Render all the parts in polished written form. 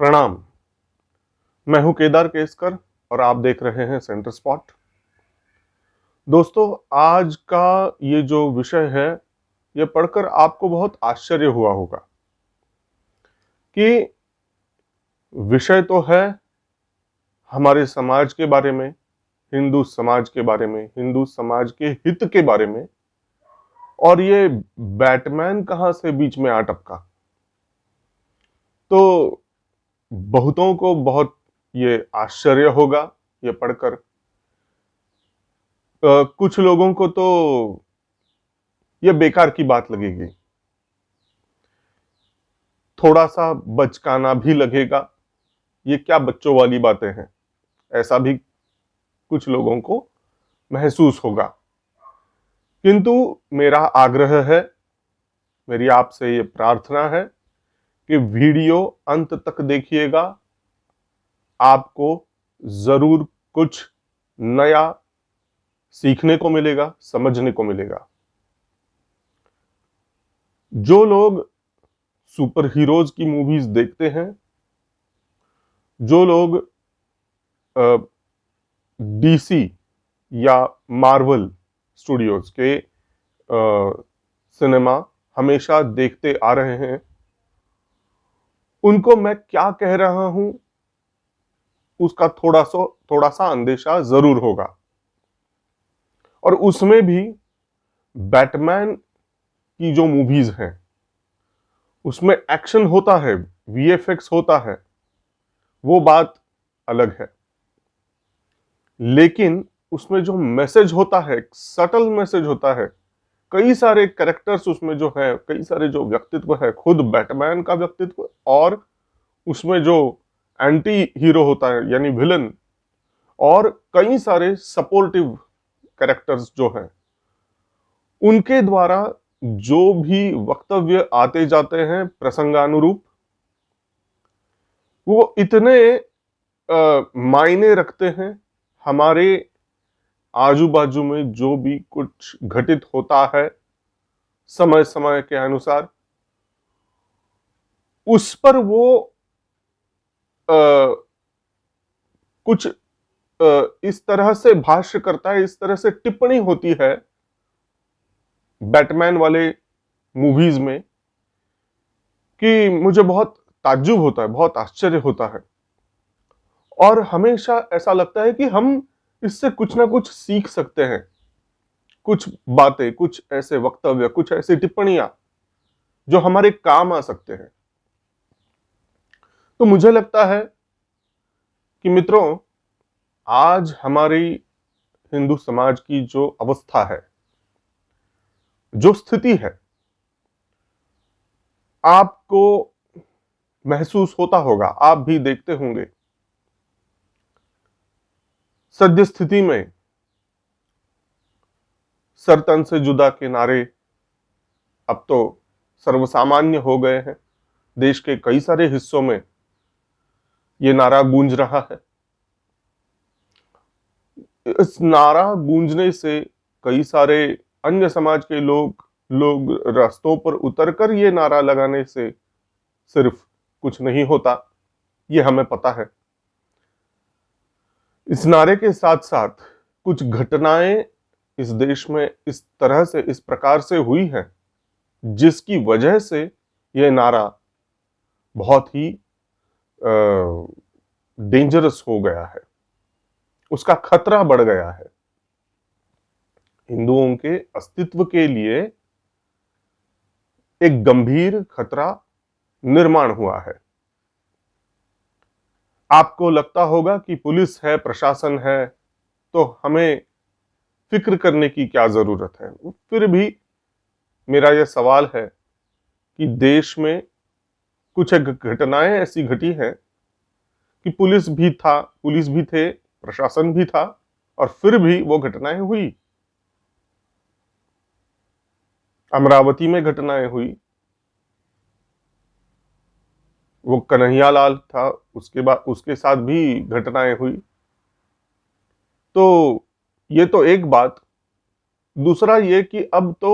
प्रणाम। मैं हूं केदार केसकर और आप देख रहे हैं सेंटर स्पॉट। दोस्तों, आज का ये जो विषय है, ये पढ़कर आपको बहुत आश्चर्य हुआ होगा कि विषय तो है हमारे समाज के बारे में, हिंदू समाज के बारे में, हिंदू समाज के हित के बारे में, और ये बैटमैन कहां से बीच में आ टपका। तो बहुतों को बहुत ये आश्चर्य होगा ये पढ़कर। कुछ लोगों को तो ये बेकार की बात लगेगी, थोड़ा सा बचकाना भी लगेगा। ये क्या बच्चों वाली बातें हैं, ऐसा भी कुछ लोगों को महसूस होगा। किंतु मेरा आग्रह है, मेरी आपसे ये प्रार्थना है कि वीडियो अंत तक देखिएगा। आपको जरूर कुछ नया सीखने को मिलेगा, समझने को मिलेगा। जो लोग सुपर हीरोज की मूवीज देखते हैं, जो लोग डीसी या मार्वल स्टूडियोज के सिनेमा हमेशा देखते आ रहे हैं, उनको मैं क्या कह रहा हूं उसका थोड़ा सा अंदेशा जरूर होगा। और उसमें भी बैटमैन की जो मूवीज हैं, उसमें एक्शन होता है, वीएफएक्स होता है, वो बात अलग है। लेकिन उसमें जो मैसेज होता है, सटल मैसेज होता है। कई सारे कैरेक्टर्स उसमें जो है, कई सारे जो व्यक्तित्व है, खुद बैटमैन का व्यक्तित्व, और उसमें जो एंटी हीरो होता है यानी विलन, और कई सारे सपोर्टिव कैरेक्टर्स जो हैं, उनके द्वारा जो भी वक्तव्य आते जाते हैं प्रसंगानुरूप, वो इतने मायने रखते हैं। हमारे आजू बाजू में जो भी कुछ घटित होता है समय समय के अनुसार, उस पर वो आ, कुछ इस तरह से भाष्य करता है, इस तरह से टिप्पणी होती है बैटमैन वाले मूवीज में, कि मुझे बहुत ताज्जुब होता है, बहुत आश्चर्य होता है। और हमेशा ऐसा लगता है कि हम इससे कुछ ना कुछ सीख सकते हैं, कुछ बातें, कुछ ऐसे वक्तव्य, कुछ ऐसी टिप्पणियां जो हमारे काम आ सकते हैं। तो मुझे लगता है कि मित्रों, आज हमारी हिंदू समाज की जो अवस्था है, जो स्थिति है, आपको महसूस होता होगा, आप भी देखते होंगे। सद्य स्थिति में सर तन से जुदा के नारे अब तो सर्वसामान्य हो गए हैं। देश के कई सारे हिस्सों में ये नारा गूंज रहा है। इस नारा गूंजने से कई सारे अन्य समाज के लोग रास्तों पर उतरकर ये नारा लगाने से सिर्फ कुछ नहीं होता, ये हमें पता है। इस नारे के साथ साथ कुछ घटनाएं इस देश में इस तरह से, इस प्रकार से हुई हैं, जिसकी वजह से यह नारा बहुत ही डेंजरस हो गया है, उसका खतरा बढ़ गया है। हिंदुओं के अस्तित्व के लिए एक गंभीर खतरा निर्माण हुआ है। आपको लगता होगा कि पुलिस है, प्रशासन है, तो हमें फिक्र करने की क्या जरूरत है। फिर भी मेरा यह सवाल है कि देश में कुछ एक घटनाएं ऐसी घटी हैं कि पुलिस भी थे, प्रशासन भी था, और फिर भी वो घटनाएं हुई। अमरावती में घटनाएं हुई, वो कन्हैया लाल था, उसके बाद उसके साथ भी घटनाएं हुई। तो ये तो एक बात। दूसरा ये कि अब तो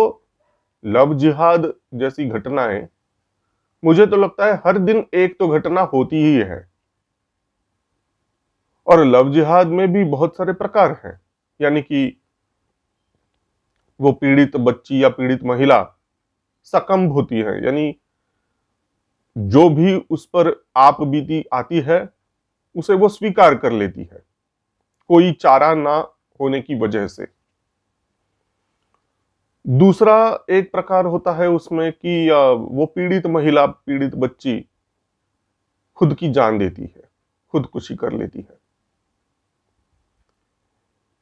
लव जिहाद जैसी घटनाएं मुझे तो लगता है हर दिन एक तो घटना होती ही है। और लव जिहाद में भी बहुत सारे प्रकार हैं, यानी कि वो पीड़ित बच्ची या पीड़ित महिला सकम्ब होती है, यानी जो भी उस पर आप बीती आती है उसे वो स्वीकार कर लेती है, कोई चारा ना होने की वजह से। दूसरा एक प्रकार होता है उसमें कि वो पीड़ित महिला, पीड़ित बच्ची खुद की जान देती है, खुदकुशी कर लेती है।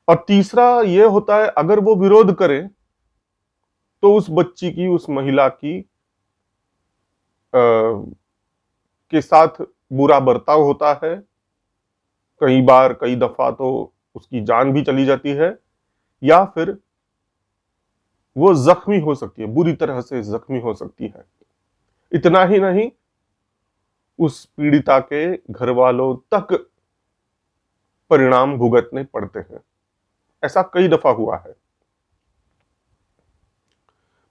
और तीसरा ये होता है, अगर वो विरोध करे तो उस बच्ची की, उस महिला की के साथ बुरा बर्ताव होता है। कई बार, कई दफा तो उसकी जान भी चली जाती है, या फिर वो जख्मी हो सकती है, बुरी तरह से जख्मी हो सकती है। इतना ही नहीं, उस पीड़िता के घर वालों तक परिणाम भुगतने पड़ते हैं। ऐसा कई दफा हुआ है।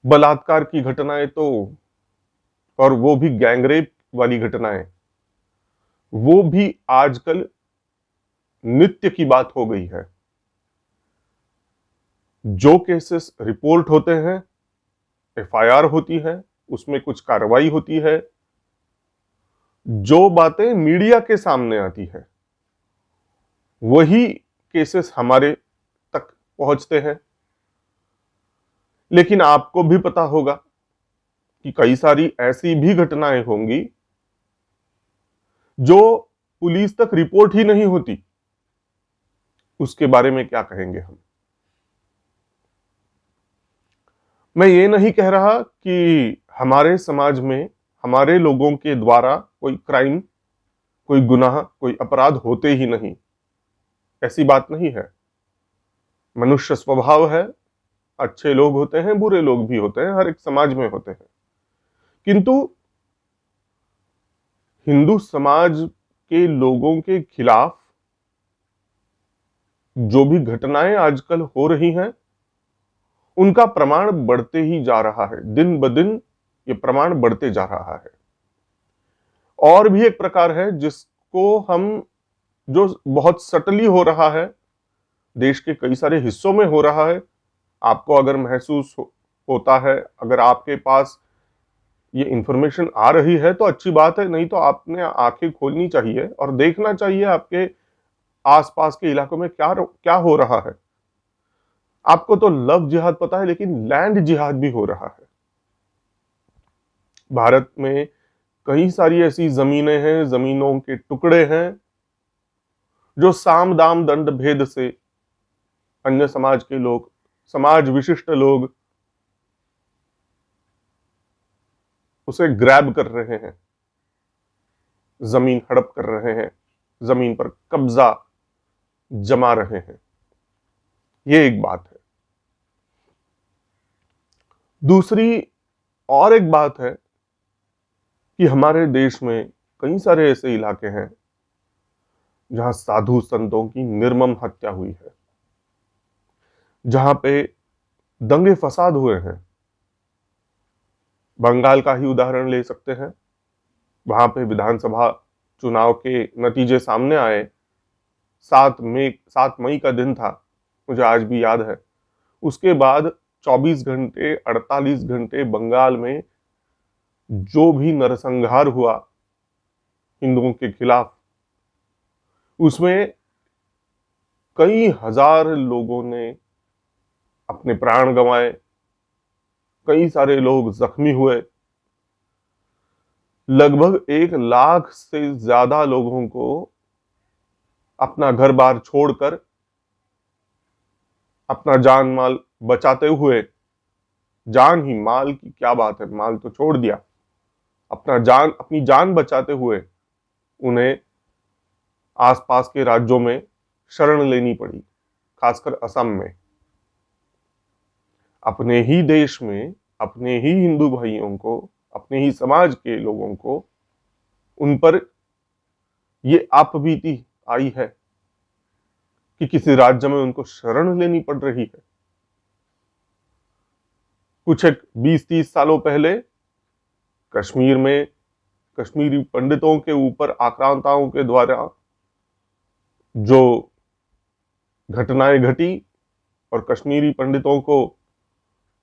बलात्कार की घटनाएं तो, और वो भी गैंगरेप वाली घटनाएं, वो भी आजकल नित्य की बात हो गई है। जो केसेस रिपोर्ट होते हैं, एफआईआर होती है, उसमें कुछ कार्रवाई होती है, जो बातें मीडिया के सामने आती है वही केसेस हमारे तक पहुंचते हैं। लेकिन आपको भी पता होगा कि कई सारी ऐसी भी घटनाएं होंगी जो पुलिस तक रिपोर्ट ही नहीं होती। उसके बारे में क्या कहेंगे हम? मैं ये नहीं कह रहा कि हमारे समाज में हमारे लोगों के द्वारा कोई क्राइम, कोई गुनाह, कोई अपराध होते ही नहीं, ऐसी बात नहीं है। मनुष्य स्वभाव है, अच्छे लोग होते हैं, बुरे लोग भी होते हैं, हर एक समाज में होते हैं। किंतु हिंदू समाज के लोगों के खिलाफ जो भी घटनाएं आजकल हो रही हैं, उनका प्रमाण बढ़ते ही जा रहा है। दिन ब दिन ये प्रमाण बढ़ते जा रहा है। और भी एक प्रकार है जिसको हम, जो बहुत सटली हो रहा है, देश के कई सारे हिस्सों में हो रहा है। आपको अगर महसूस होता है, अगर आपके पास ये इंफॉर्मेशन आ रही है तो अच्छी बात है, नहीं तो आपने आंखें खोलनी चाहिए और देखना चाहिए आपके आसपास के इलाकों में क्या क्या हो रहा है। आपको तो लव जिहाद पता है, लेकिन लैंड जिहाद भी हो रहा है। भारत में कई सारी ऐसी जमीनें हैं, जमीनों के टुकड़े हैं, जो साम दाम दंड भेद से अन्य समाज के लोग, समाज विशिष्ट लोग उसे ग्रैब कर रहे हैं, जमीन हड़प कर रहे हैं, जमीन पर कब्जा जमा रहे हैं। ये एक बात है। दूसरी और एक बात है कि हमारे देश में कई सारे ऐसे इलाके हैं जहां साधु संतों की निर्मम हत्या हुई है, जहां पे दंगे फसाद हुए हैं। बंगाल का ही उदाहरण ले सकते हैं। वहां पे विधानसभा चुनाव के नतीजे सामने आए। 7 मई का दिन था, मुझे आज भी याद है। उसके बाद 24 घंटे, 48 घंटे बंगाल में जो भी नरसंहार हुआ हिंदुओं के खिलाफ, उसमें कई हजार लोगों ने अपने प्राण गंवाए, कई सारे लोग जख्मी हुए। लगभग 1 लाख से ज्यादा लोगों को अपना घर बार छोड़कर, अपना जान माल बचाते हुए, जान ही, माल की क्या बात है, माल तो छोड़ दिया, अपनी जान बचाते हुए उन्हें आसपास के राज्यों में शरण लेनी पड़ी, खासकर असम में। अपने ही देश में अपने ही हिंदू भाइयों को, अपने ही समाज के लोगों को उन पर ये आपबीती आई है कि किसी राज्य में उनको शरण लेनी पड़ रही है। कुछ एक 20-30 सालों पहले कश्मीर में कश्मीरी पंडितों के ऊपर आक्रांताओं के द्वारा जो घटनाएं घटी और कश्मीरी पंडितों को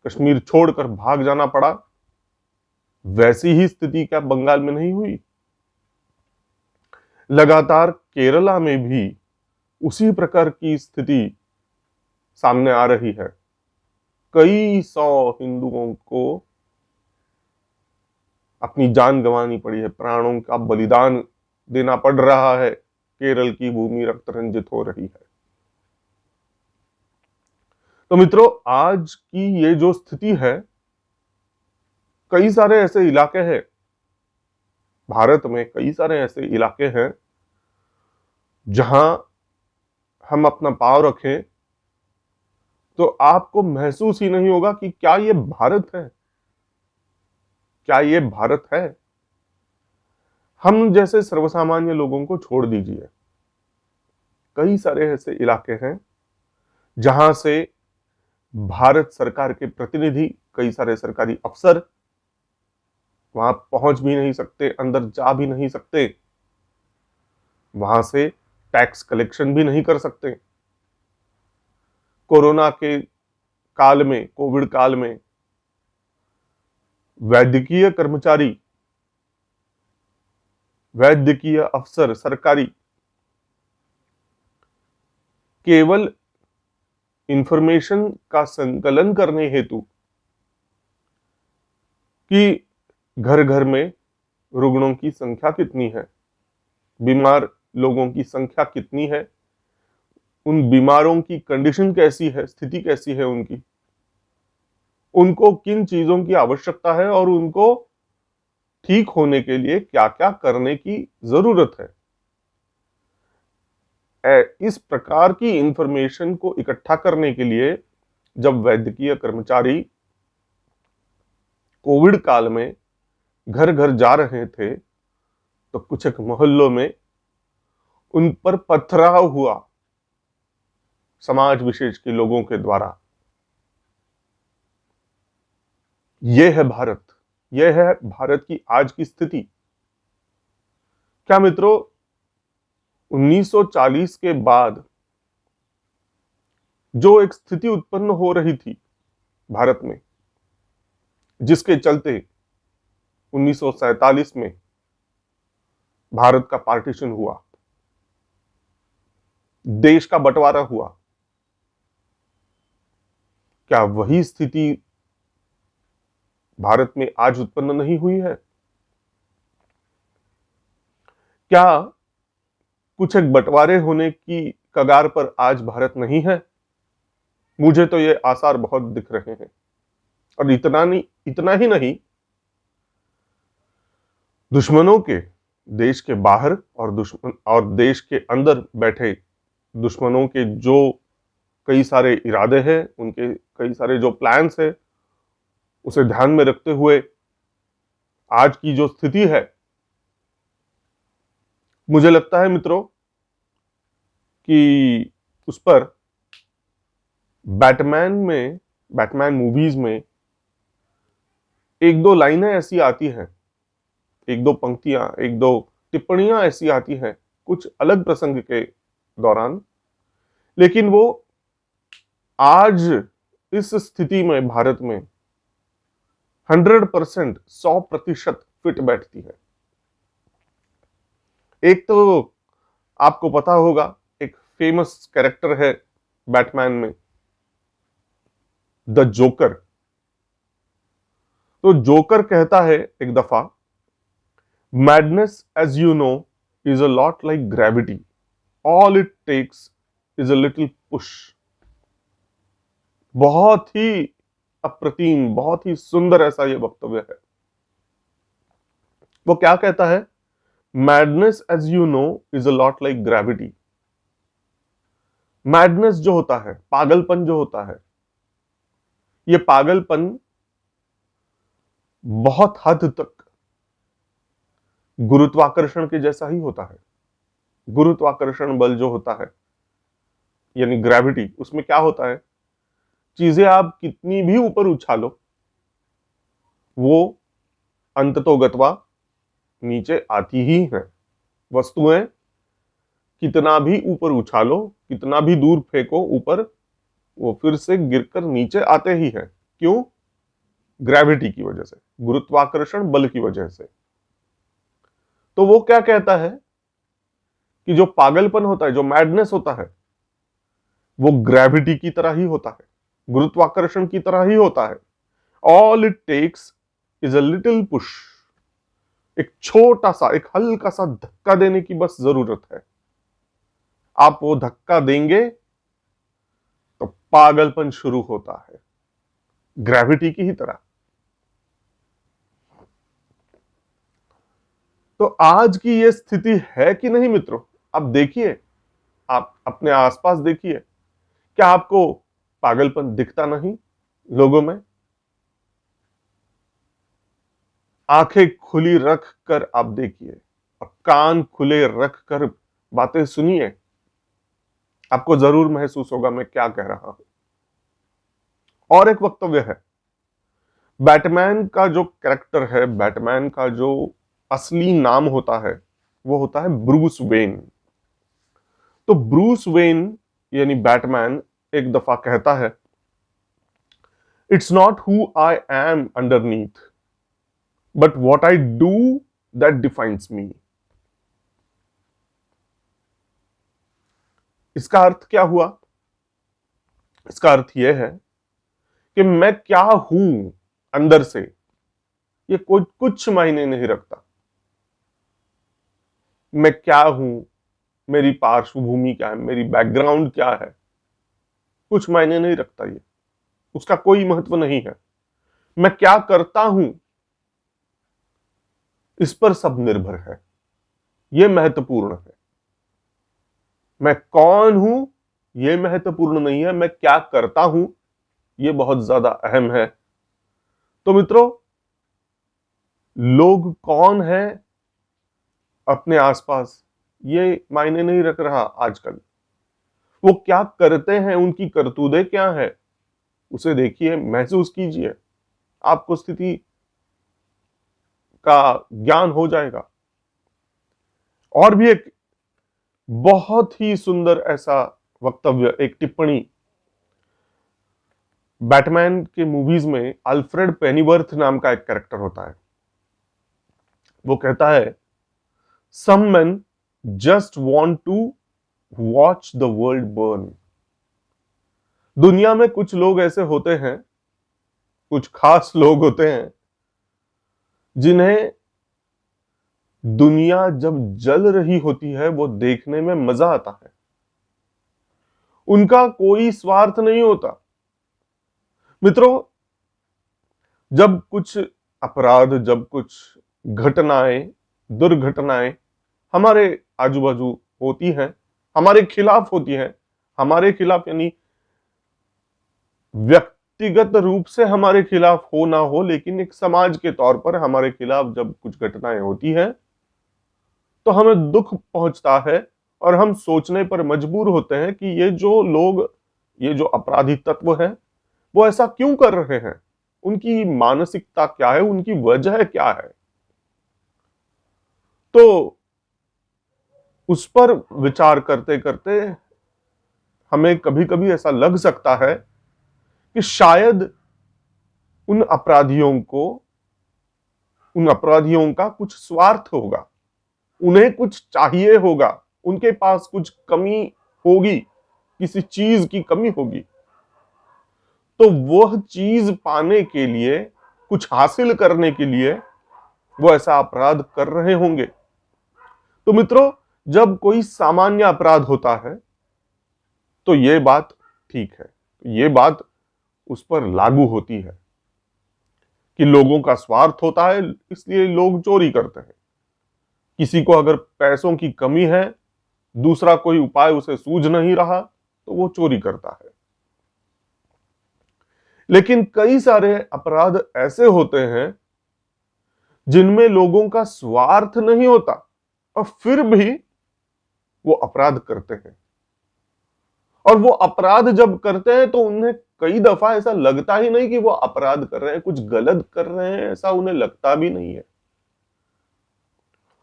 कश्मीर छोड़कर भाग जाना पड़ा, वैसी ही स्थिति क्या बंगाल में नहीं हुई? लगातार केरला में भी उसी प्रकार की स्थिति सामने आ रही है। कई सौ हिंदुओं को अपनी जान गंवानी पड़ी है, प्राणों का बलिदान देना पड़ रहा है, केरल की भूमि रक्त रंजित हो रही है। तो मित्रों, आज की ये जो स्थिति है, कई सारे ऐसे इलाके हैं भारत में, कई सारे ऐसे इलाके हैं जहां हम अपना पांव रखें तो आपको महसूस ही नहीं होगा कि क्या ये भारत है, क्या ये भारत है। हम जैसे सर्वसामान्य लोगों को छोड़ दीजिए, कई सारे ऐसे इलाके हैं जहां से भारत सरकार के प्रतिनिधि, कई सारे सरकारी अफसर वहां पहुंच भी नहीं सकते, अंदर जा भी नहीं सकते, वहां से टैक्स कलेक्शन भी नहीं कर सकते। कोरोना के काल में, कोविड काल में वैद्यकीय कर्मचारी, वैद्यकीय अफसर सरकारी केवल इंफॉर्मेशन का संकलन करने हेतु कि घर घर में रुग्णों की संख्या कितनी है, बीमार लोगों की संख्या कितनी है, उन बीमारों की कंडीशन कैसी है, स्थिति कैसी है उनकी, उनको किन चीजों की आवश्यकता है और उनको ठीक होने के लिए क्या क्या करने की जरूरत है, इस प्रकार की इंफॉर्मेशन को इकट्ठा करने के लिए जब वैद्यकीय कर्मचारी कोविड काल में घर घर जा रहे थे तो कुछ एक मोहल्लों में उन पर पथराव हुआ समाज विशेष के लोगों के द्वारा। यह है भारत, यह है भारत की आज की स्थिति। क्या मित्रों, 1940 के बाद जो एक स्थिति उत्पन्न हो रही थी भारत में, जिसके चलते 1947 में भारत का पार्टीशन हुआ, देश का बंटवारा हुआ, क्या वही स्थिति भारत में आज उत्पन्न नहीं हुई है? क्या कुछ एक बंटवारे होने की कगार पर आज भारत नहीं है? मुझे तो ये आसार बहुत दिख रहे हैं। और इतना ही नहीं, दुश्मनों के, देश के बाहर और देश के अंदर बैठे दुश्मनों के जो कई सारे इरादे हैं, उनके कई सारे जो प्लान्स हैं, उसे ध्यान में रखते हुए आज की जो स्थिति है, मुझे लगता है मित्रों कि उस पर बैटमैन मूवीज में एक दो लाइनें ऐसी आती हैं, एक दो पंक्तियां, एक दो टिप्पणियां ऐसी आती हैं कुछ अलग प्रसंग के दौरान, लेकिन वो आज इस स्थिति में भारत में 100%, 100% फिट बैठती है। एक तो आपको पता होगा, एक फेमस कैरेक्टर है बैटमैन में, द जोकर। तो जोकर कहता है एक दफा, madness as you know is a lot like gravity, all it takes is a little push. बहुत ही अप्रतिम, बहुत ही सुंदर ऐसा यह वक्तव्य है। वो क्या कहता है? Madness as you know is a lot like gravity. Madness जो होता है, पागलपन जो होता है, ये पागलपन बहुत हद तक गुरुत्वाकर्षण के जैसा ही होता है। गुरुत्वाकर्षण बल जो होता है, यानी ग्रेविटी, उसमें क्या होता है, चीजें आप कितनी भी ऊपर उछालो, वो अंततोगत्वा नीचे आती ही हैं। वस्तुएं कितना भी ऊपर उछालो, कितना भी दूर फेंको ऊपर, वो फिर से गिरकर नीचे आते ही हैं। क्यों? ग्रेविटी की वजह से, गुरुत्वाकर्षण बल की वजह से। तो वो क्या कहता है कि जो पागलपन होता है, जो मैडनेस होता है, वो ग्रेविटी की तरह ही होता है, गुरुत्वाकर्षण की तरह ही होता है। All it takes is a little push. एक छोटा सा, एक हल्का सा धक्का देने की बस जरूरत है। आप वो धक्का देंगे तो पागलपन शुरू होता है, ग्रेविटी की ही तरह। तो आज की ये स्थिति है कि नहीं मित्रों? आप देखिए, आप अपने आसपास देखिए, क्या आपको पागलपन दिखता नहीं लोगों में? आंखें खुली रख कर आप देखिए और कान खुले रख कर बातें सुनिए, आपको जरूर महसूस होगा मैं क्या कह रहा हूं। और एक वक्तव्य है, बैटमैन का जो कैरेक्टर है, बैटमैन का जो असली नाम होता है, वो होता है ब्रूस वेन। तो ब्रूस वेन यानी बैटमैन एक दफा कहता है, it's not who I am underneath but what I do that defines me. इसका अर्थ क्या हुआ? इसका अर्थ यह है कि मैं क्या हूं अंदर से, ये कोई कुछ मायने नहीं रखता। मैं क्या हूं, मेरी पार्श्वभूमि क्या है, मेरी बैकग्राउंड क्या है, कुछ मायने नहीं रखता। ये उसका कोई महत्व नहीं है। मैं क्या करता हूं, इस पर सब निर्भर है। यह महत्वपूर्ण है। मैं कौन हूं, यह महत्वपूर्ण नहीं है। मैं क्या करता हूं, यह बहुत ज्यादा अहम है। तो मित्रों, लोग कौन है अपने आसपास, ये मायने नहीं रख रहा आजकल। वो क्या करते हैं, उनकी करतूतें क्या है, उसे देखिए, महसूस कीजिए, आपको स्थिति का ज्ञान हो जाएगा। और भी एक बहुत ही सुंदर ऐसा वक्तव्य, एक टिप्पणी, बैटमैन के मूवीज में अल्फ्रेड पेनीवर्थ नाम का एक कैरेक्टर होता है। वो कहता है, some men just want to watch the world burn. दुनिया में कुछ लोग ऐसे होते हैं, कुछ खास लोग होते हैं, जिन्हें दुनिया जब जल रही होती है वो देखने में मजा आता है। उनका कोई स्वार्थ नहीं होता। मित्रों, जब कुछ अपराध, जब कुछ घटनाएं, दुर्घटनाएं हमारे आजू बाजू होती हैं, हमारे खिलाफ होती हैं, हमारे खिलाफ यानी व्यक्तिगत रूप से हमारे खिलाफ हो ना हो, लेकिन एक समाज के तौर पर हमारे खिलाफ जब कुछ घटनाएं होती हैं तो हमें दुख पहुंचता है और हम सोचने पर मजबूर होते हैं कि ये जो लोग, ये जो अपराधी तत्व हैं, वो ऐसा क्यों कर रहे हैं, उनकी मानसिकता क्या है, उनकी वजह क्या है। तो उस पर विचार करते करते हमें कभी कभी ऐसा लग सकता है कि शायद उन अपराधियों को, उन अपराधियों का कुछ स्वार्थ होगा, उन्हें कुछ चाहिए होगा, उनके पास कुछ कमी होगी, किसी चीज की कमी होगी, तो वह चीज पाने के लिए, कुछ हासिल करने के लिए वो ऐसा अपराध कर रहे होंगे। तो मित्रों, जब कोई सामान्य अपराध होता है तो यह बात ठीक है, यह बात उस पर लागू होती है कि लोगों का स्वार्थ होता है, इसलिए लोग चोरी करते हैं। किसी को अगर पैसों की कमी है, दूसरा कोई उपाय उसे सूझ नहीं रहा, तो वो चोरी करता है। लेकिन कई सारे अपराध ऐसे होते हैं जिनमें लोगों का स्वार्थ नहीं होता और फिर भी वो अपराध करते हैं। और वो अपराध जब करते हैं तो उन्हें कई दफा ऐसा लगता ही नहीं कि वो अपराध कर रहे हैं, कुछ गलत कर रहे हैं, ऐसा उन्हें लगता भी नहीं है।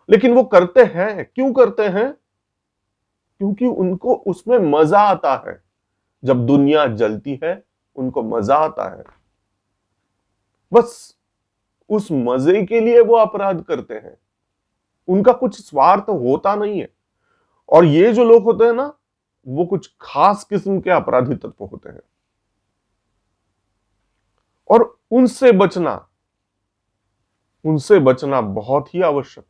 लेकिन वो करते हैं, क्यों करते हैं? क्योंकि उनको उसमें मजा आता है। जब दुनिया जलती है, उनको मजा आता है। बस उस मजे के लिए वो अपराध करते हैं। उनका कुछ स्वार्थ होता नहीं है। और ये जो लोग होते हैं ना, वो कुछ खास किस्म के अपराधी तत्व होते हैं। और उनसे बचना बहुत ही आवश्यक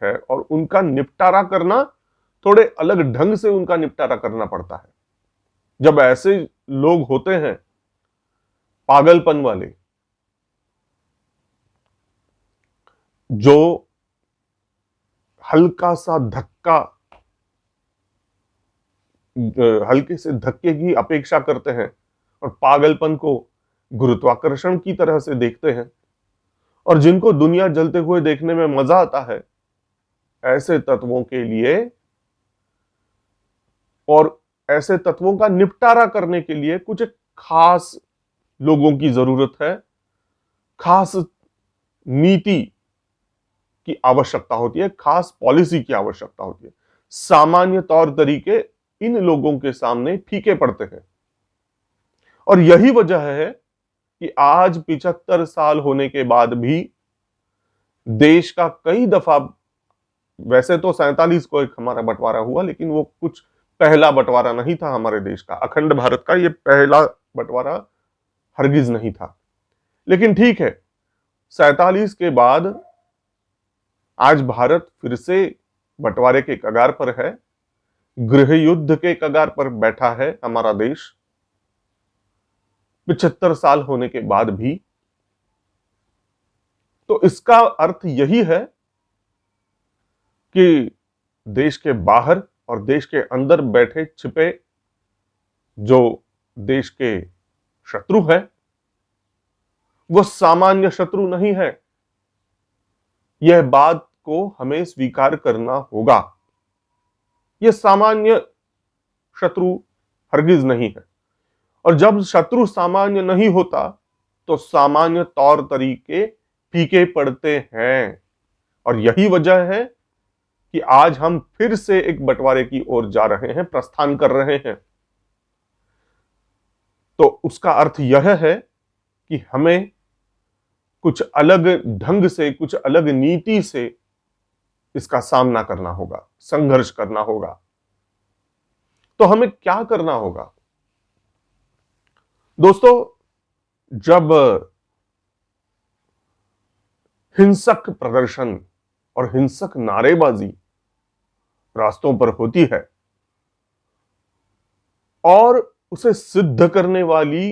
है, और उनका निपटारा करना, थोड़े अलग ढंग से उनका निपटारा करना पड़ता है। जब ऐसे लोग होते हैं, पागलपन वाले, जो हल्का सा धक्का, हल्के से धक्के की अपेक्षा करते हैं और पागलपन को गुरुत्वाकर्षण की तरह से देखते हैं, और जिनको दुनिया जलते हुए देखने में मजा आता है, ऐसे तत्वों के लिए और ऐसे तत्वों का निपटारा करने के लिए कुछ एक खास लोगों की जरूरत है, खास नीति की आवश्यकता होती है, खास पॉलिसी की आवश्यकता होती है। सामान्य तौर तरीके इन लोगों के सामने फीके पड़ते हैं। और यही वजह है कि आज 75 साल होने के बाद भी देश का कई दफा, वैसे तो 47 को एक हमारा बंटवारा हुआ, लेकिन वो कुछ पहला बंटवारा नहीं था हमारे देश का, अखंड भारत का ये पहला बंटवारा हरगिज नहीं था। लेकिन ठीक है, 47 के बाद आज भारत फिर से बंटवारे के कगार पर है, गृह युद्ध के कगार पर बैठा है हमारा देश 75 साल होने के बाद भी। तो इसका अर्थ यही है कि देश के बाहर और देश के अंदर बैठे छिपे जो देश के शत्रु है, वो सामान्य शत्रु नहीं है। यह बात को हमें स्वीकार करना होगा। यह सामान्य शत्रु हरगिज नहीं है। और जब शत्रु सामान्य नहीं होता, तो सामान्य तौर तरीके फीके पड़ते हैं। और यही वजह है कि आज हम फिर से एक बंटवारे की ओर जा रहे हैं, प्रस्थान कर रहे हैं। तो उसका अर्थ यह है कि हमें कुछ अलग ढंग से, कुछ अलग नीति से इसका सामना करना होगा, संघर्ष करना होगा। तो हमें क्या करना होगा? दोस्तों, जब हिंसक प्रदर्शन और हिंसक नारेबाजी रास्तों पर होती है और उसे सिद्ध करने वाली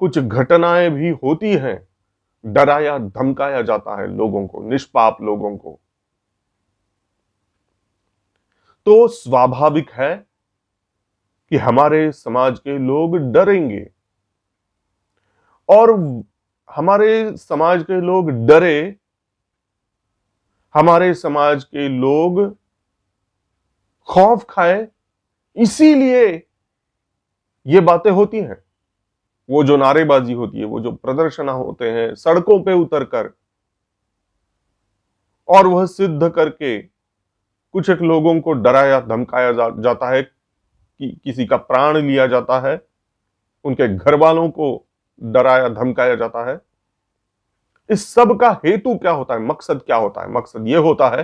कुछ घटनाएं भी होती हैं, डराया धमकाया जाता है लोगों को, निष्पाप लोगों को, तो स्वाभाविक है कि हमारे समाज के लोग डरेंगे। और हमारे समाज के लोग डरे, हमारे समाज के लोग खौफ खाए, इसीलिए ये बातें होती हैं। वो जो नारेबाजी होती है, वो जो प्रदर्शन होते हैं सड़कों पे उतरकर, और वह सिद्ध करके कुछ एक लोगों को डराया धमकाया जाता है, कि किसी का प्राण लिया जाता है, उनके घर वालों को डराया धमकाया जाता है। इस सब का हेतु क्या होता है? मकसद क्या होता है? मकसद यह होता है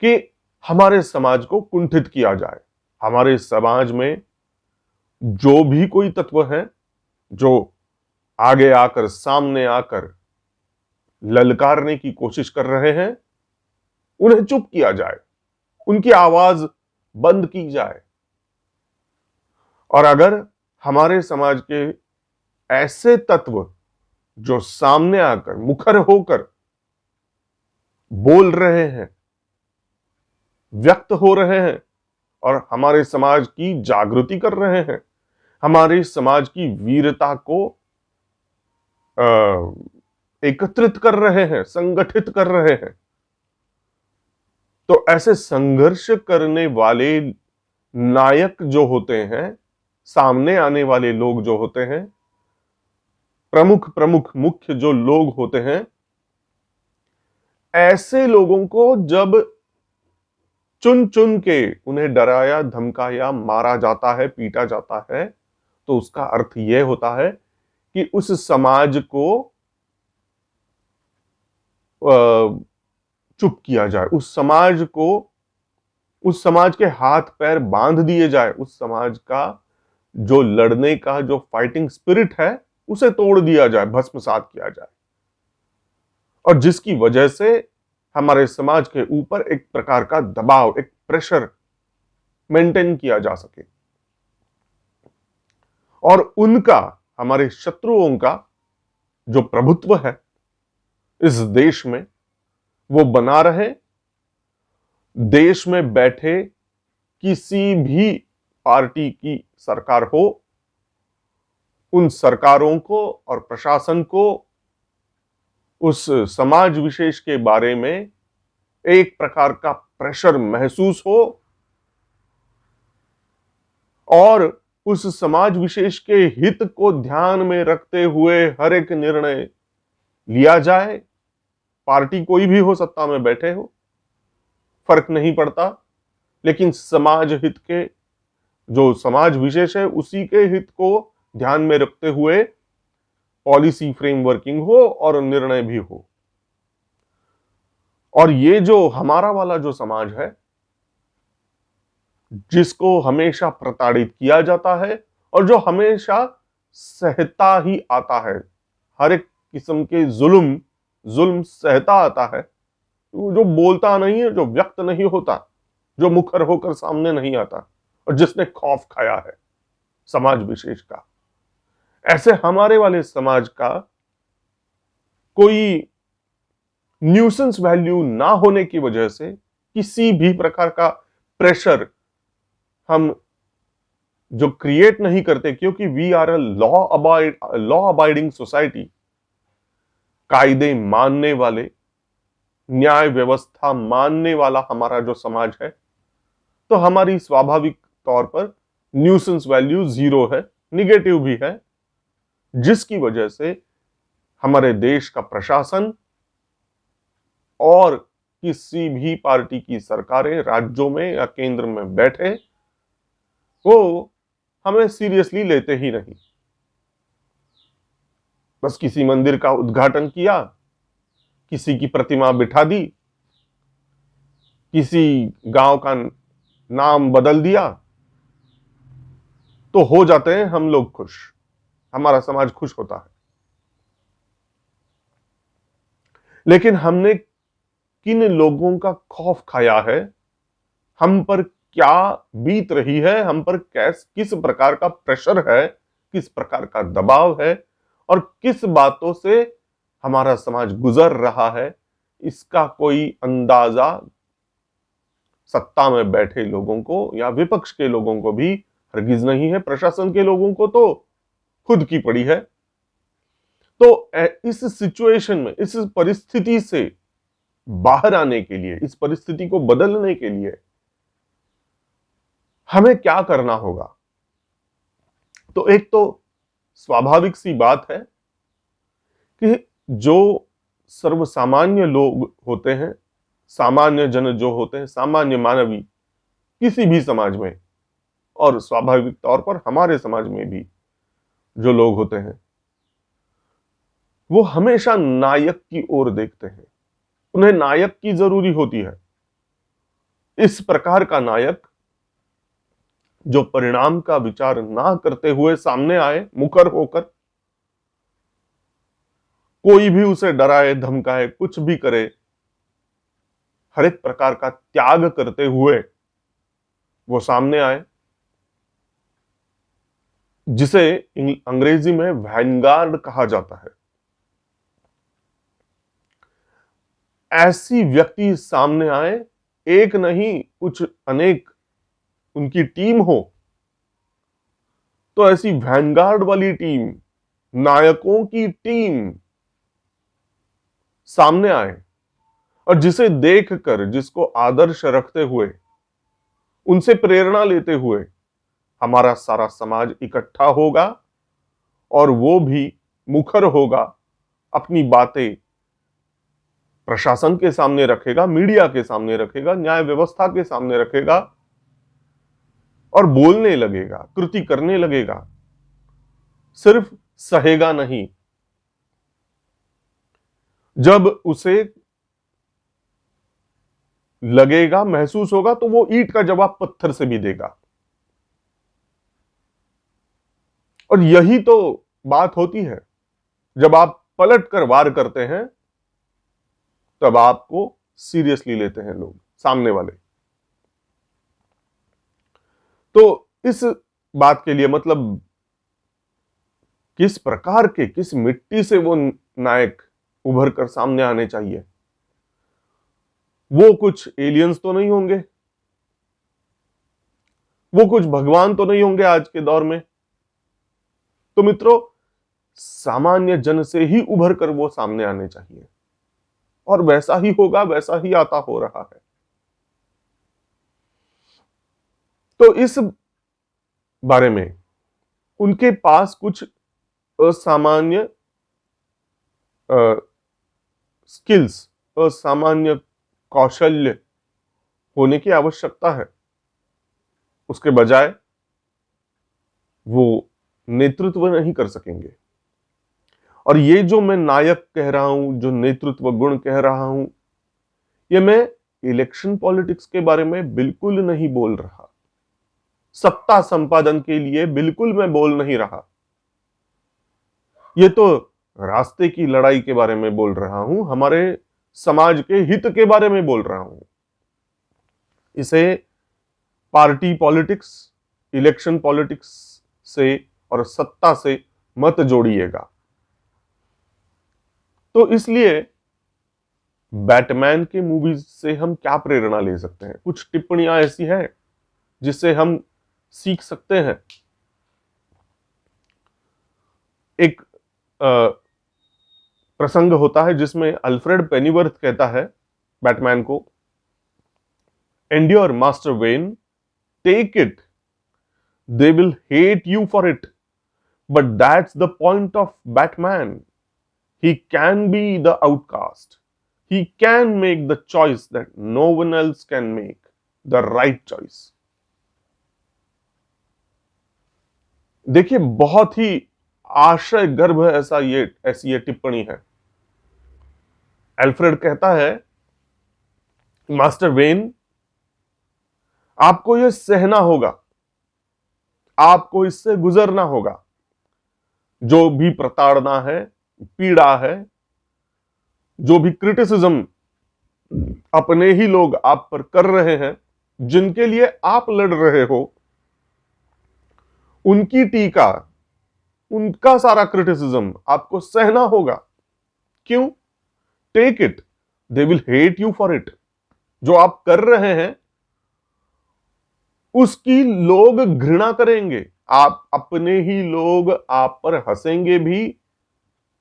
कि हमारे समाज को कुंठित किया जाए। हमारे समाज में जो भी कोई तत्व है जो आगे आकर, सामने आकर ललकारने की कोशिश कर रहे हैं, उन्हें चुप किया जाए, उनकी आवाज बंद की जाए। और अगर हमारे समाज के ऐसे तत्व जो सामने आकर, मुखर होकर बोल रहे हैं, व्यक्त हो रहे हैं और हमारे समाज की जागृति कर रहे हैं, हमारे समाज की वीरता को एकत्रित कर रहे हैं, संगठित कर रहे हैं, तो ऐसे संघर्ष करने वाले नायक जो होते हैं, सामने आने वाले लोग जो होते हैं, प्रमुख मुख्य जो लोग होते हैं, ऐसे लोगों को जब चुन चुन के उन्हें डराया, धमकाया, मारा जाता है, पीटा जाता है, तो उसका अर्थ यह होता है कि उस समाज को चुप किया जाए, उस समाज के हाथ पैर बांध दिए जाए, उस समाज का जो लड़ने का जो फाइटिंग स्पिरिट है उसे तोड़ दिया जाए, भस्मसात किया जाए, और जिसकी वजह से हमारे समाज के ऊपर एक प्रकार का दबाव, एक प्रेशर मेंटेन किया जा सके, और उनका, हमारे शत्रुओं का जो प्रभुत्व है इस देश में वो बना रहे। देश में बैठे किसी भी पार्टी की सरकार हो, उन सरकारों को और प्रशासन को उस समाज विशेष के बारे में एक प्रकार का प्रेशर महसूस हो और उस समाज विशेष के हित को ध्यान में रखते हुए हर एक निर्णय लिया जाए। पार्टी कोई भी हो, सत्ता में बैठे हो, फर्क नहीं पड़ता, लेकिन समाज हित के, जो समाज विशेष है उसी के हित को ध्यान में रखते हुए पॉलिसी फ्रेमवर्किंग हो और निर्णय भी हो। और ये जो हमारा वाला जो समाज है, जिसको हमेशा प्रताड़ित किया जाता है और जो हमेशा सहता ही आता है, हर एक किस्म के जुल्म सहता आता है, जो बोलता नहीं है, जो व्यक्त नहीं होता, जो मुखर होकर सामने नहीं आता, और जिसने खौफ खाया है समाज विशेष का, ऐसे हमारे वाले समाज का कोई न्यूसेंस वैल्यू ना होने की वजह से किसी भी प्रकार का प्रेशर हम जो क्रिएट नहीं करते, क्योंकि we are a law abiding society, कायदे मानने वाले, न्याय व्यवस्था मानने वाला हमारा जो समाज है, तो हमारी स्वाभाविक तौर पर न्यूसेंस वैल्यू 0 है, निगेटिव भी है, जिसकी वजह से हमारे देश का प्रशासन और किसी भी पार्टी की सरकारें राज्यों में या केंद्र में बैठे, वो हमें सीरियसली लेते ही नहीं। बस किसी मंदिर का उद्घाटन किया, किसी की प्रतिमा बिठा दी, किसी गांव का नाम बदल दिया, तो हो जाते हैं हम लोग खुश, हमारा समाज खुश होता है। लेकिन हमने किन लोगों का खौफ खाया है, हम पर क्या बीत रही है, हम पर किस प्रकार का प्रेशर है, किस प्रकार का दबाव है, और किस बातों से हमारा समाज गुजर रहा है, इसका कोई अंदाजा सत्ता में बैठे लोगों को या विपक्ष के लोगों को भी हरगिज नहीं है। प्रशासन के लोगों को तो खुद की पड़ी है। तो इस सिचुएशन में, इस परिस्थिति से बाहर आने के लिए, इस परिस्थिति को बदलने के लिए हमें क्या करना होगा? तो एक तो स्वाभाविक सी बात है कि जो सर्वसामान्य लोग होते हैं, सामान्य जन जो होते हैं, सामान्य मानवी किसी भी समाज में, और स्वाभाविक तौर पर हमारे समाज में भी जो लोग होते हैं, वो हमेशा नायक की ओर देखते हैं, उन्हें नायक की जरूरी होती है। इस प्रकार का नायक जो परिणाम का विचार ना करते हुए सामने आए, मुखर होकर, कोई भी उसे डराए, धमकाए, कुछ भी करे, हर एक प्रकार का त्याग करते हुए वो सामने आए, जिसे अंग्रेजी में वैनगार्ड कहा जाता है। ऐसी व्यक्ति सामने आए, एक नहीं कुछ अनेक उनकी टीम हो, तो ऐसी वैनगार्ड वाली टीम, नायकों की टीम सामने आए, और जिसे देखकर, जिसको आदर्श रखते हुए, उनसे प्रेरणा लेते हुए हमारा सारा समाज इकट्ठा होगा, और वो भी मुखर होगा, अपनी बातें प्रशासन के सामने रखेगा, मीडिया के सामने रखेगा, न्याय व्यवस्था के सामने रखेगा और बोलने लगेगा, कृति करने लगेगा, सिर्फ सहेगा नहीं। जब उसे लगेगा, महसूस होगा, तो वो ईंट का जवाब पत्थर से भी देगा। और यही तो बात होती है, जब आप पलट कर वार करते हैं तब आपको सीरियसली लेते हैं लोग, सामने वाले। तो इस बात के लिए मतलब किस प्रकार के, किस मिट्टी से वो नायक उभर कर सामने आने चाहिए। वो कुछ एलियंस तो नहीं होंगे, वो कुछ भगवान तो नहीं होंगे आज के दौर में। तो मित्रों, सामान्य जन से ही उभर कर वो सामने आने चाहिए, और वैसा ही होगा, वैसा ही आता हो रहा है। तो इस बारे में उनके पास कुछ असामान्य स्किल्स, असामान्य कौशल्य होने की आवश्यकता है। उसके बजाय वो नेतृत्व नहीं कर सकेंगे। और ये जो मैं नायक कह रहा हूं, जो नेतृत्व गुण कह रहा हूं, ये मैं इलेक्शन पॉलिटिक्स के बारे में बिल्कुल नहीं बोल रहा, सत्ता संपादन के लिए बिल्कुल मैं बोल नहीं रहा। ये तो रास्ते की लड़ाई के बारे में बोल रहा हूं, हमारे समाज के हित के बारे में बोल रहा हूं। इसे पार्टी पॉलिटिक्स, इलेक्शन पॉलिटिक्स से और सत्ता से मत जोड़िएगा। तो इसलिए बैटमैन के मूवीज से हम क्या प्रेरणा ले सकते हैं? कुछ टिप्पणियां ऐसी हैं जिससे हम सीख सकते हैं। एक प्रसंग होता है जिसमें अल्फ्रेड पेनीवर्थ कहता है बैटमैन को, endure master Wayne, take it, they will hate you for it, but that's the point of Batman, he can be the outcast, he can make the choice that no one else can make, the right choice। देखिए, बहुत ही आशय गर्भ ऐसी ये टिप्पणी है। Alfred कहता है, मास्टर वेन, आपको यह सहना होगा, आपको इससे गुजरना होगा। जो भी प्रताड़ना है, पीड़ा है, जो भी क्रिटिसिज्म अपने ही लोग आप पर कर रहे हैं, जिनके लिए आप लड़ रहे हो, उनकी टीका, उनका सारा क्रिटिसिज्म आपको सहना होगा। क्यों? Take it, they will hate you for it. जो आप कर रहे हैं उसकी लोग घृणा करेंगे, आप अपने ही लोग आप पर हंसेंगे भी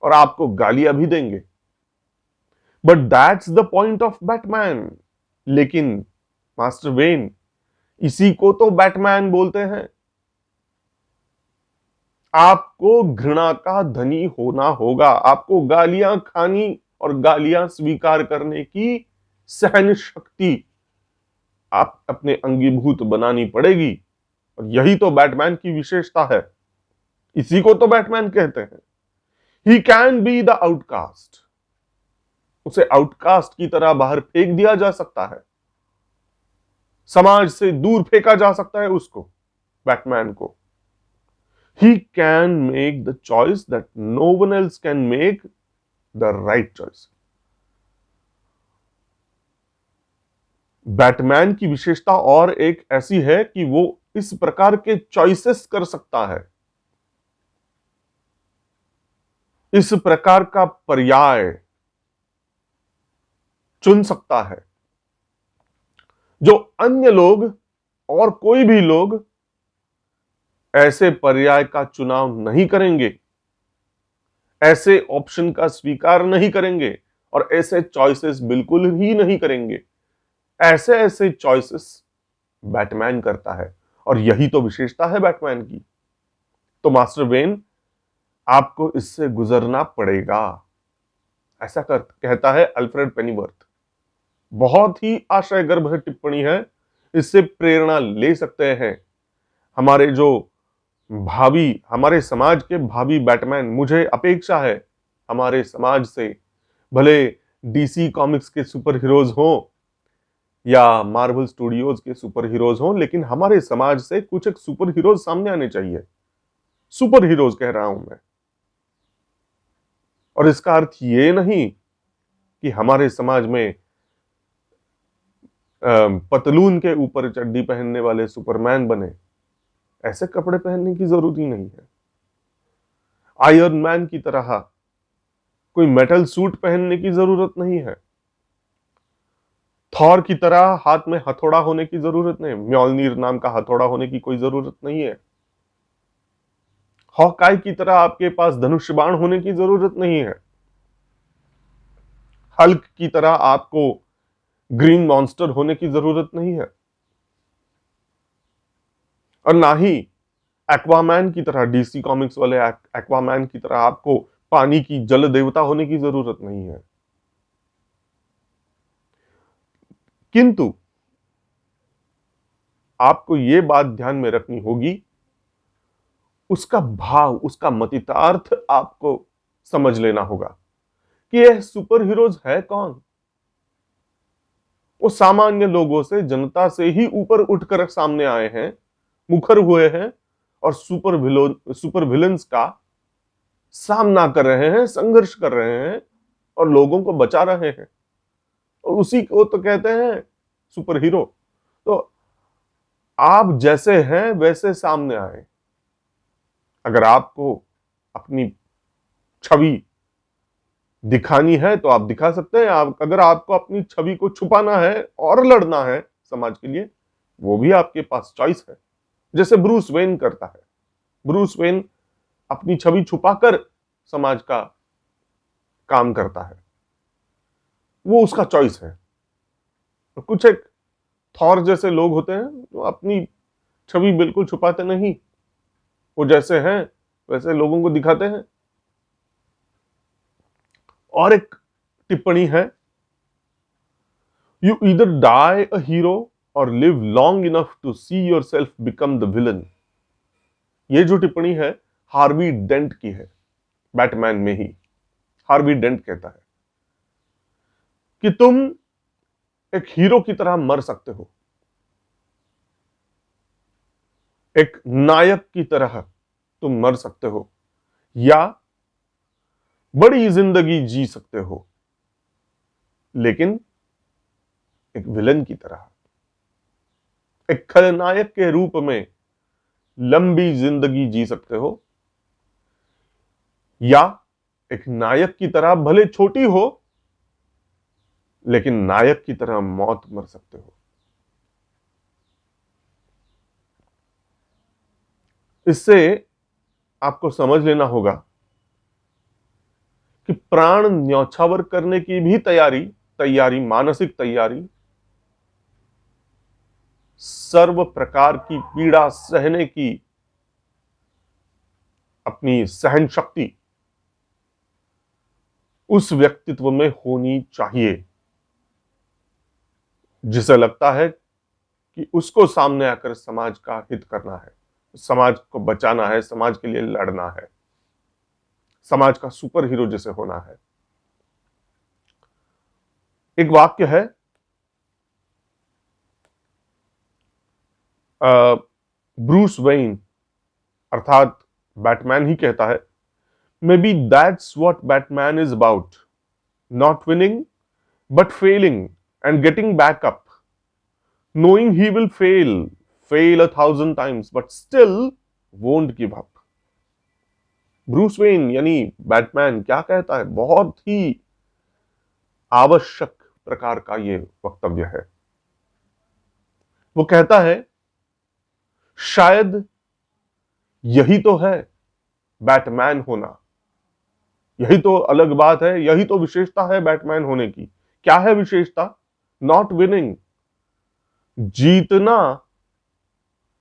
और आपको गालियां भी देंगे। But that's the point of Batman. लेकिन मास्टर वेन, इसी को तो बैटमैन बोलते हैं। आपको घृणा का धनी होना होगा, आपको गालियां खानी और गालियां स्वीकार करने की सहन शक्ति आप अपने अंगीभूत बनानी पड़ेगी। और यही तो बैटमैन की विशेषता है, इसी को तो बैटमैन कहते हैं। He can be the outcast, उसे आउटकास्ट की तरह बाहर फेंक दिया जा सकता है, समाज से दूर फेंका जा सकता है उसको, बैटमैन को। He can make the choice that no one else can make, the right choice। Batman की विशेषता और एक ऐसी है कि वो इस प्रकार के चॉइसेस कर सकता है, इस प्रकार का पर्याय चुन सकता है, जो अन्य लोग और कोई भी लोग ऐसे पर्याय का चुनाव नहीं करेंगे, ऐसे ऑप्शन का स्वीकार नहीं करेंगे और ऐसे चॉइसेस बिल्कुल ही नहीं करेंगे। ऐसे ऐसे चॉइसेस बैटमैन करता है, और यही तो विशेषता है बैटमैन की। तो मास्टर वेन, आपको इससे गुजरना पड़ेगा। ऐसा कहता है अल्फ्रेड पेनीवर्थ। बहुत ही आशयगर्भ टिप्पणी है, इससे प्रेरणा ले सकते हैं हमारे जो हमारे समाज के भावी बैटमैन। मुझे अपेक्षा है हमारे समाज से, भले डीसी कॉमिक्स के सुपर हीरोज हों या मार्वल स्टूडियोज के सुपर हीरोज हों, लेकिन हमारे समाज से कुछ एक सुपर हीरोज सामने आने चाहिए। सुपर हीरोज कह रहा हूं मैं, और इसका अर्थ ये नहीं कि हमारे समाज में पतलून के ऊपर चड्डी पहनने वाले सुपरमैन बने, ऐसे कपड़े पहनने की जरूरी नहीं है। आयरन मैन की तरह कोई मेटल सूट पहनने की जरूरत नहीं है। थॉर की तरह हाथ में हथौड़ा होने की जरूरत नहीं, म्योलनीर नाम का हथौड़ा होने की कोई जरूरत नहीं है। हॉकाई की तरह आपके पास धनुष बाण होने की जरूरत नहीं है। हल्क की तरह आपको ग्रीन मॉन्स्टर होने की जरूरत नहीं है, और ना ही एक्वामैन की तरह, डीसी कॉमिक्स वाले एक्वामैन की तरह आपको पानी की जल देवता होने की जरूरत नहीं है। किंतु आपको यह बात ध्यान में रखनी होगी, उसका भाव, उसका मतितार्थ आपको समझ लेना होगा कि यह सुपर हीरोज है कौन। वो सामान्य लोगों से, जनता से ही ऊपर उठकर सामने आए हैं, मुखर हुए हैं और सुपर विलन्स का सामना कर रहे हैं, संघर्ष कर रहे हैं और लोगों को बचा रहे हैं, और उसी को तो कहते हैं सुपर हीरो। तो आप जैसे हैं वैसे सामने आए। अगर आपको अपनी छवि दिखानी है तो आप दिखा सकते हैं। अगर आपको अपनी छवि को छुपाना है और लड़ना है समाज के लिए, वो भी आपके पास चॉइस है, जैसे ब्रूस वेन करता है। ब्रूस वेन अपनी छवि छुपाकर समाज का काम करता है, वो उसका चॉइस है। कुछ एक थॉर जैसे लोग होते हैं जो अपनी छवि बिल्कुल छुपाते नहीं, वो जैसे हैं वैसे लोगों को दिखाते हैं। और एक टिप्पणी है, you either die a hero or live long enough to see yourself become the villain. ये जो टिप्पणी है हार्वी डेंट की है, बैटमैन में ही। हार्वी डेंट कहता है कि तुम एक हीरो की तरह मर सकते हो, एक नायक की तरह तुम मर सकते हो, या बड़ी जिंदगी जी सकते हो, लेकिन एक विलन की तरह, एक खलनायक के रूप में लंबी जिंदगी जी सकते हो, या एक नायक की तरह भले छोटी हो लेकिन नायक की तरह मौत मर सकते हो। इससे आपको समझ लेना होगा कि प्राण न्यौछावर करने की भी तैयारी, मानसिक तैयारी, सर्व प्रकार की पीड़ा सहने की अपनी सहन शक्ति उस व्यक्तित्व में होनी चाहिए जिसे लगता है कि उसको सामने आकर समाज का हित करना है, समाज को बचाना है, समाज के लिए लड़ना है, समाज का सुपर हीरो जिसे होना है। एक वाक्य है, ब्रूस वेन अर्थात बैटमैन ही कहता है, maybe that's what Batman is about, not winning but failing and getting back up, knowing he will fail 1,000 times but still won't give up। Bruce Wayne यानी बैटमैन क्या कहता है, बहुत ही आवश्यक प्रकार का ये वक्तव्य है। वो कहता है, शायद यही तो है बैटमैन होना, यही तो अलग बात है, यही तो विशेषता है बैटमैन होने की। क्या है विशेषता? नॉट विनिंग, जीतना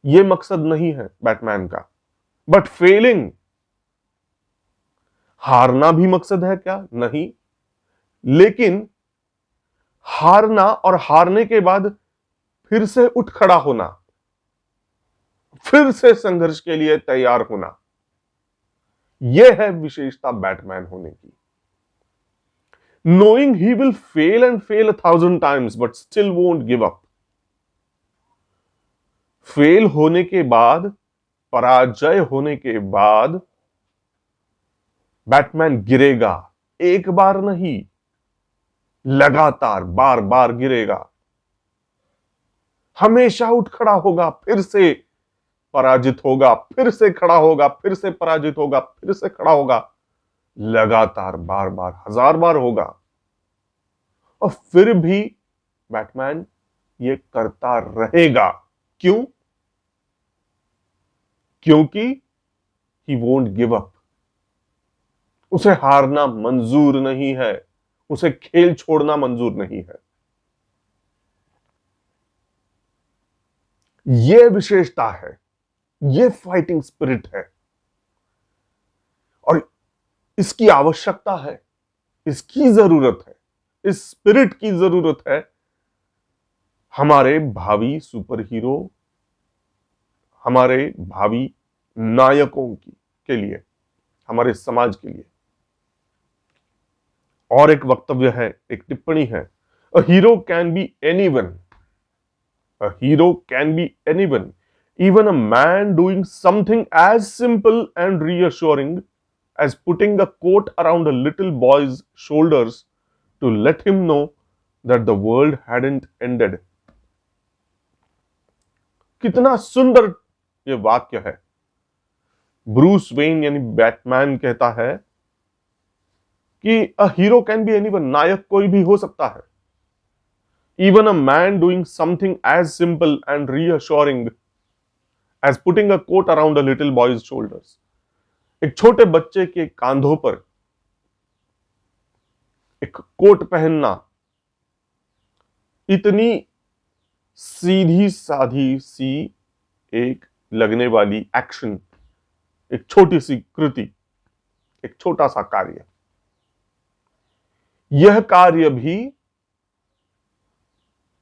ये मकसद नहीं है बैटमैन का, बट फेलिंग, हारना भी मकसद है क्या? नहीं। लेकिन हारना और हारने के बाद फिर से उठ खड़ा होना, फिर से संघर्ष के लिए तैयार होना, यह है विशेषता बैटमैन होने की। Knowing he will fail and fail 1,000 times but still won't give up. Fail होने के बाद, पराजय होने के बाद बैटमैन गिरेगा, एक बार नहीं, लगातार बार बार गिरेगा, हमेशा उठ खड़ा होगा, फिर से पराजित होगा, फिर से खड़ा होगा, फिर से पराजित होगा, फिर से खड़ा होगा, लगातार बार बार, हजार बार होगा। और फिर भी बैटमैन ये करता रहेगा। क्यों? क्योंकि ही वोंट गिव अप। उसे हारना मंजूर नहीं है, उसे खेल छोड़ना मंजूर नहीं है। यह विशेषता है, यह फाइटिंग स्पिरिट है, और इसकी आवश्यकता है, इसकी जरूरत है, इस स्पिरिट की जरूरत है हमारे भावी सुपर हीरो, हमारे भावी नायकों के लिए, हमारे समाज के लिए। और एक वक्तव्य है, एक टिप्पणी है, अ hero can be anyone, a hero can be anyone, even a man doing something as simple and reassuring as putting a coat around a little boy's shoulders to let him know that the world hadn't ended. कितना सुंदर ये वाक्य है। Bruce Wayne यानी Batman कहता है कि a hero can be anyone, नायक कोई भी हो सकता है। Even a man doing something as simple and reassuring as putting a coat around a little boy's shoulders. एक छोटे बच्चे के कांधों पर एक कोट पहनना, इतनी सीधी साधी सी एक लगने वाली एक्शन, एक छोटी सी कृति, एक छोटा सा कार्य, यह कार्य भी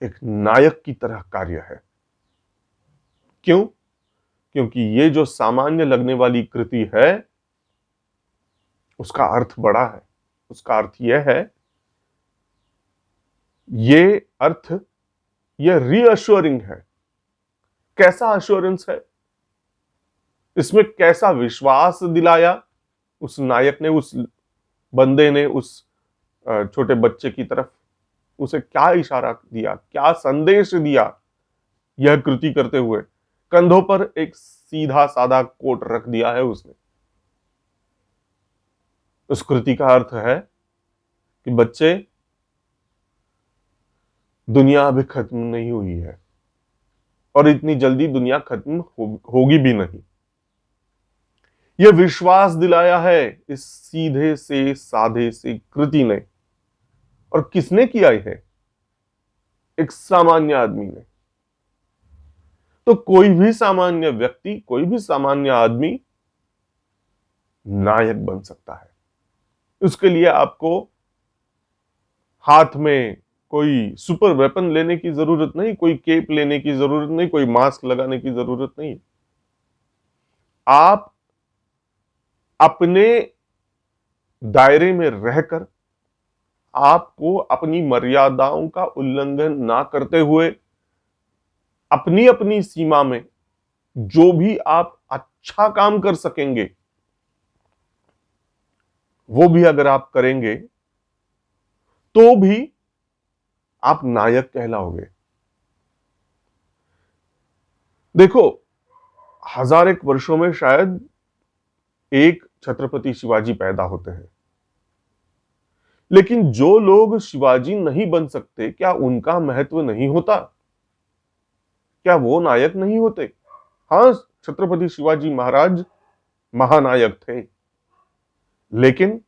एक नायक की तरह कार्य है। क्यों? क्योंकि ये जो सामान्य लगने वाली कृति है, उसका अर्थ बड़ा है। उसका अर्थ यह है, ये अर्थ, यह रीअश्योरिंग है। कैसा अश्योरेंस है? इसमें कैसा विश्वास दिलाया उस नायक ने, उस बंदे ने, उस छोटे बच्चे की तरफ? उसे क्या इशारा दिया, क्या संदेश दिया यह कृति करते हुए? कंधों पर एक सीधा साधा कोट रख दिया है उसने। उस कृति का अर्थ है कि बच्चे, दुनिया अभी खत्म नहीं हुई है और इतनी जल्दी दुनिया खत्म होगी भी नहीं। यह विश्वास दिलाया है इस सीधे से साधे से कृति ने। और किसने किया है? एक सामान्य आदमी ने। तो कोई भी सामान्य व्यक्ति, कोई भी सामान्य आदमी नायक बन सकता है। उसके लिए आपको हाथ में कोई सुपर वेपन लेने की जरूरत नहीं, कोई केप लेने की जरूरत नहीं, कोई मास्क लगाने की जरूरत नहीं। आप अपने दायरे में रहकर, आपको अपनी मर्यादाओं का उल्लंघन ना करते हुए, अपनी अपनी सीमा में जो भी आप अच्छा काम कर सकेंगे, वो भी अगर आप करेंगे तो भी आप नायक कहलाओगे। देखो, 1001 वर्षों में शायद एक छत्रपति शिवाजी पैदा होते हैं, लेकिन जो लोग शिवाजी नहीं बन सकते, क्या उनका महत्व नहीं होता? क्या वो नायक नहीं होते? हां, छत्रपति शिवाजी महाराज महानायक थे, लेकिन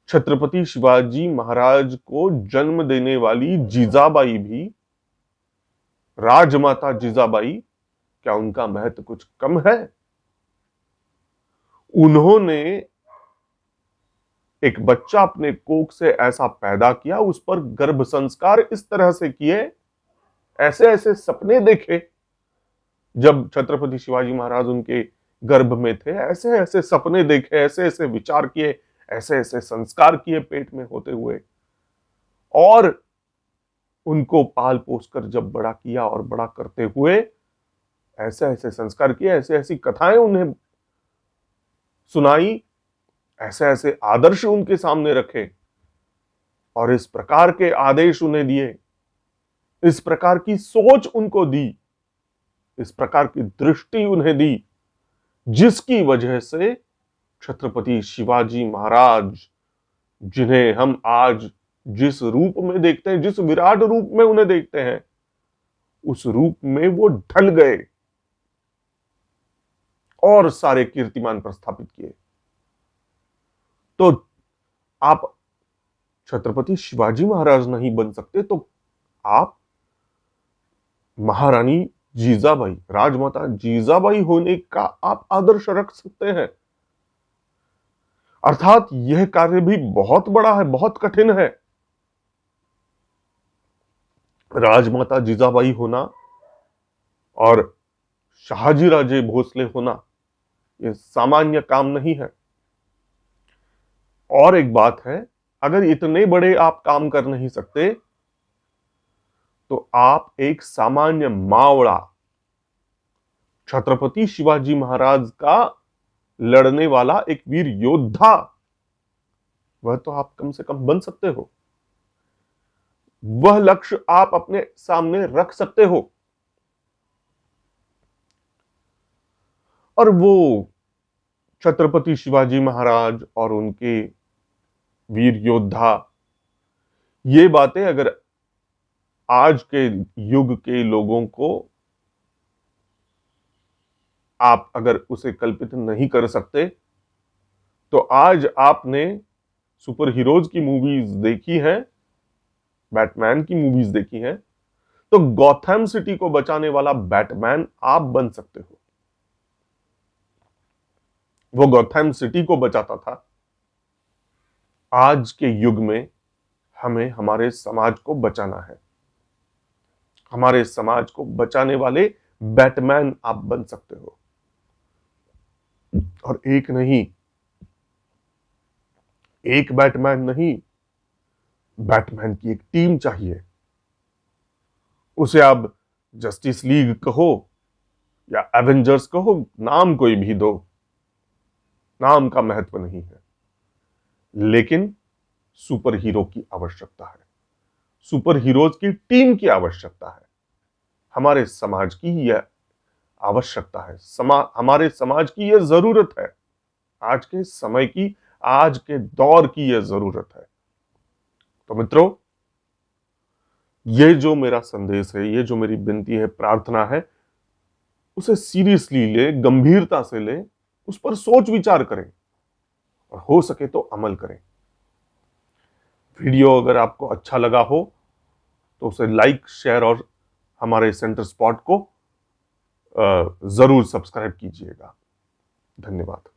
छत्रपति शिवाजी महाराज को जन्म देने वाली जीजाबाई भी, राजमाता जीजाबाई, क्या उनका महत्व कुछ कम है? उन्होंने एक बच्चा अपने कोख से ऐसा पैदा किया, उस पर गर्भ संस्कार इस तरह से किए, ऐसे ऐसे सपने देखे जब छत्रपति शिवाजी महाराज उनके गर्भ में थे, ऐसे ऐसे सपने देखे, ऐसे ऐसे विचार किए, ऐसे ऐसे संस्कार किए पेट में होते हुए, और उनको पाल पोस कर जब बड़ा किया और बड़ा करते हुए ऐसे ऐसे संस्कार किए, ऐसे ऐसी कथाएं उन्हें सुनाई, ऐसे ऐसे आदर्श उनके सामने रखे और इस प्रकार के आदेश उन्हें दिए, इस प्रकार की सोच उनको दी, इस प्रकार की दृष्टि उन्हें दी, जिसकी वजह से छत्रपति शिवाजी महाराज, जिन्हें हम आज जिस रूप में देखते हैं, जिस विराट रूप में उन्हें देखते हैं, उस रूप में वो ढल गए और सारे कीर्तिमान प्रस्थापित किए। तो आप छत्रपति शिवाजी महाराज नहीं बन सकते तो आप महारानी जीजाबाई, राजमाता जीजाबाई होने का आप आदर्श रख सकते हैं। अर्थात यह कार्य भी बहुत बड़ा है, बहुत कठिन है। राजमाता जीजाबाई होना और शहाजी राजे भोसले होना यह सामान्य काम नहीं है। और एक बात है, अगर इतने बड़े आप काम कर नहीं सकते तो आप एक सामान्य मावड़ा छत्रपति शिवाजी महाराज का लड़ने वाला एक वीर योद्धा, वह तो आप कम से कम बन सकते हो। वह लक्ष्य आप अपने सामने रख सकते हो। और वो छत्रपति शिवाजी महाराज और उनके वीर योद्धा, ये बातें अगर आज के युग के लोगों को आप अगर उसे कल्पित नहीं कर सकते, तो आज आपने सुपर हीरोज की मूवीज देखी हैं, बैटमैन की मूवीज देखी हैं, तो गॉथम सिटी को बचाने वाला बैटमैन आप बन सकते हो। वो गॉथम सिटी को बचाता था। आज के युग में हमें हमारे समाज को बचाना है। हमारे समाज को बचाने वाले बैटमैन आप बन सकते हो। और एक नहीं, एक बैटमैन नहीं, बैटमैन की एक टीम चाहिए। उसे आप जस्टिस लीग कहो या एवेंजर्स कहो, नाम कोई भी दो, नाम का महत्व नहीं है, लेकिन सुपर हीरो की आवश्यकता है, सुपर हीरोज की टीम की आवश्यकता है। हमारे समाज की यह आवश्यकता है, हमारे समाज की यह जरूरत है, आज के समय की, आज के दौर की यह जरूरत है। तो मित्रों, ये जो मेरा संदेश है, ये जो मेरी विनती है, प्रार्थना है, उसे सीरियसली ले, गंभीरता से ले, उस पर सोच विचार करें और हो सके तो अमल करें। वीडियो अगर आपको अच्छा लगा हो तो उसे लाइक, शेयर और हमारे सेंटर स्पॉट को जरूर सब्सक्राइब कीजिएगा। धन्यवाद।